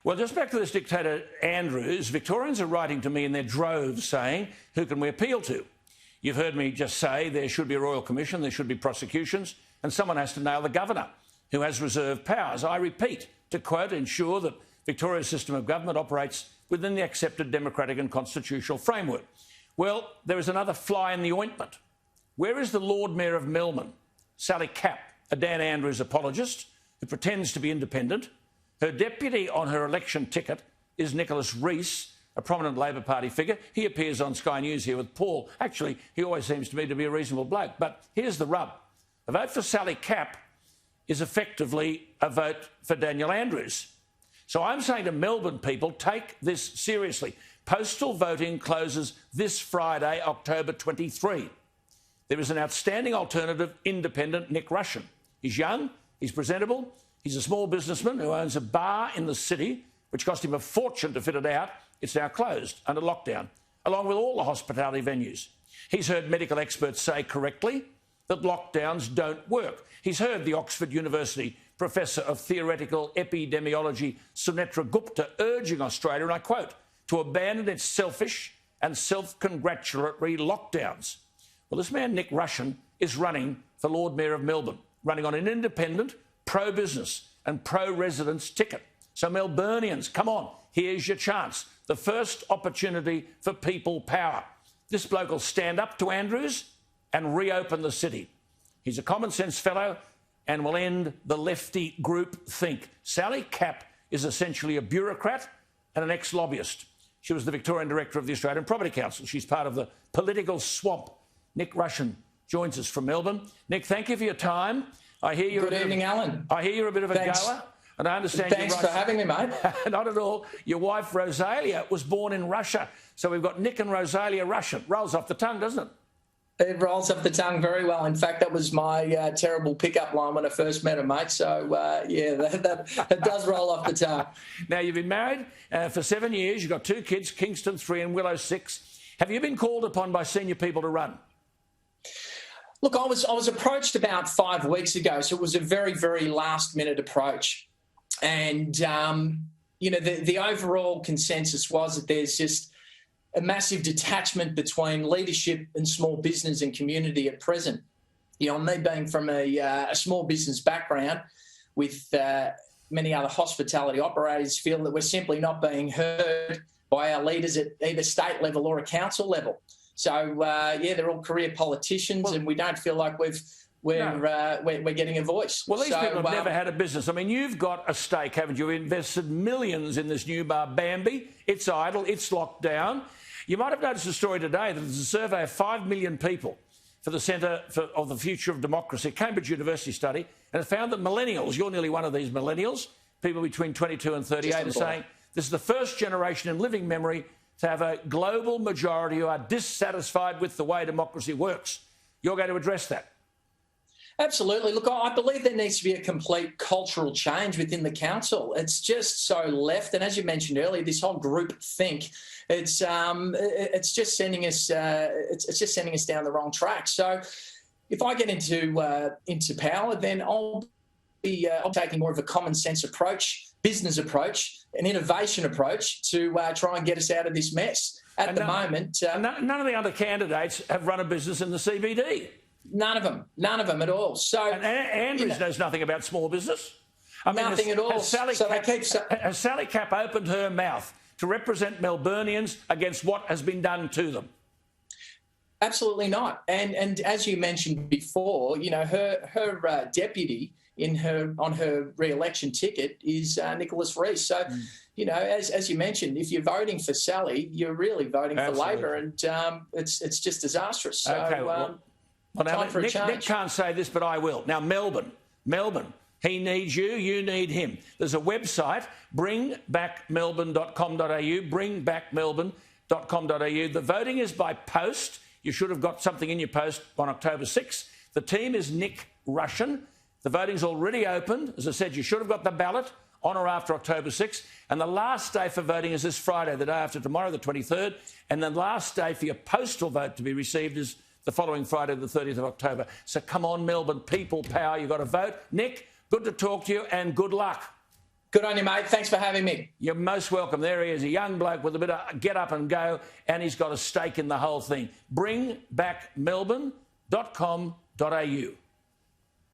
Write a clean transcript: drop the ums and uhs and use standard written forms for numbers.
Well, just back to this dictator Andrews, Victorians are writing to me in their droves saying, who can we appeal to? You've heard me just say there should be a royal commission, there should be prosecutions, and someone has to nail the governor, who has reserved powers. I repeat, to quote, ensure that Victoria's system of government operates within the accepted democratic and constitutional framework. Well, there is another fly in the ointment. Where is the Lord Mayor of Melbourne, Sally Capp, a Dan Andrews apologist who pretends to be independent? Her deputy on her election ticket is Nicholas Rees, a prominent Labor Party figure. He appears on Sky News here with Paul. Actually, he always seems to me to be a reasonable bloke. But here's the rub. A vote for Sally Capp is effectively a vote for Daniel Andrews. So I'm saying to Melbourne people, take this seriously. Postal voting closes this Friday, October 23. There is an outstanding alternative, independent, Nick Russian. He's young, he's presentable, he's a small businessman who owns a bar in the city, which cost him a fortune to fit it out. It's now closed under lockdown, along with all the hospitality venues. He's heard medical experts say correctly that lockdowns don't work. He's heard the Oxford University Professor of Theoretical Epidemiology, Sunetra Gupta, urging Australia, and I quote, to abandon its selfish and self-congratulatory lockdowns. Well, this man, Nick Russian, is running for Lord Mayor of Melbourne, running on an independent, pro-business and pro-residents ticket. So Melburnians, come on, here's your chance. The first opportunity for people power. This bloke will stand up to Andrews and reopen the city. He's a common-sense fellow and will end the lefty group think. Sally Capp is essentially a bureaucrat and an ex-lobbyist. She was the Victorian Director of the Australian Property Council. She's part of the political swamp. Nick Russian joins us from Melbourne. Nick, thank you for your time. I hear you're Good evening, Alan. I hear you're a bit of a goer, and I understand Thanks for having me, mate. Not at all. Your wife, Rosalia, was born in Russia. So we've got Nick and Rosalia Russian. Rolls off the tongue, doesn't it? It rolls off the tongue very well. In fact, that was my terrible pickup line when I first met her, mate. So, yeah, that does roll off the tongue. Now, you've been married for 7 years. You've got two kids, Kingston 3 and Willow 6. Have you been called upon by senior people to run? Look, I was approached about 5 weeks ago, so it was a very, very last-minute approach. And, you know, the overall consensus was that there's just a massive detachment between leadership and small business and community at present. You know, me being from a small business background with many other hospitality operators feel that we're simply not being heard by our leaders at either state level or a council level. So, yeah, they're all career politicians and we don't feel like we're getting a voice. Well, these people have never had a business. I mean, you've got a stake, haven't you? You've invested millions in this new bar, Bambi. It's idle. It's locked down. You might have noticed a story today that there's a survey of 5 million people for the Centre of the Future of Democracy, a Cambridge University study, and it found that millennials, you're nearly one of these millennials, people between 22 and 38, are saying this is the first generation in living memory to have a global majority who are dissatisfied with the way democracy works. You're going to address that. Absolutely. Look, I believe there needs to be a complete cultural change within the council. It's just so left, and as you mentioned earlier, this whole group think it's just sending us down the wrong track. So, if I get into power, then I'll be taking more of a common sense approach, business approach, an innovation approach to try and get us out of this mess. At the moment, none of the other candidates have run a business in the CBD. None of them at all. So, and Andrews knows nothing about small business. I mean, nothing at all. Has Sally Capp opened her mouth to represent Melburnians against what has been done to them? Absolutely not. And as you mentioned before, you know, her deputy on her re-election ticket is Nicholas Rees. So, you know, as you mentioned, if you're voting for Sally, you're really voting for Labor, and it's just disastrous. So, okay, well, now, Nick can't say this, but I will. Now, Melbourne, he needs you, you need him. There's a website, bringbackmelbourne.com.au, bringbackmelbourne.com.au. The voting is by post. You should have got something in your post on October 6th. The team is Nick Russian. The voting's already opened. As I said, you should have got the ballot on or after October 6th. And the last day for voting is this Friday, the day after tomorrow, the 23rd. And the last day for your postal vote to be received is the following Friday, the 30th of October. So come on, Melbourne, people power. You've got to vote. Nick, good to talk to you and good luck. Good on you, mate. Thanks for having me. You're most welcome. There he is, a young bloke with a bit of get up and go, and he's got a stake in the whole thing. Bringbackmelbourne.com.au.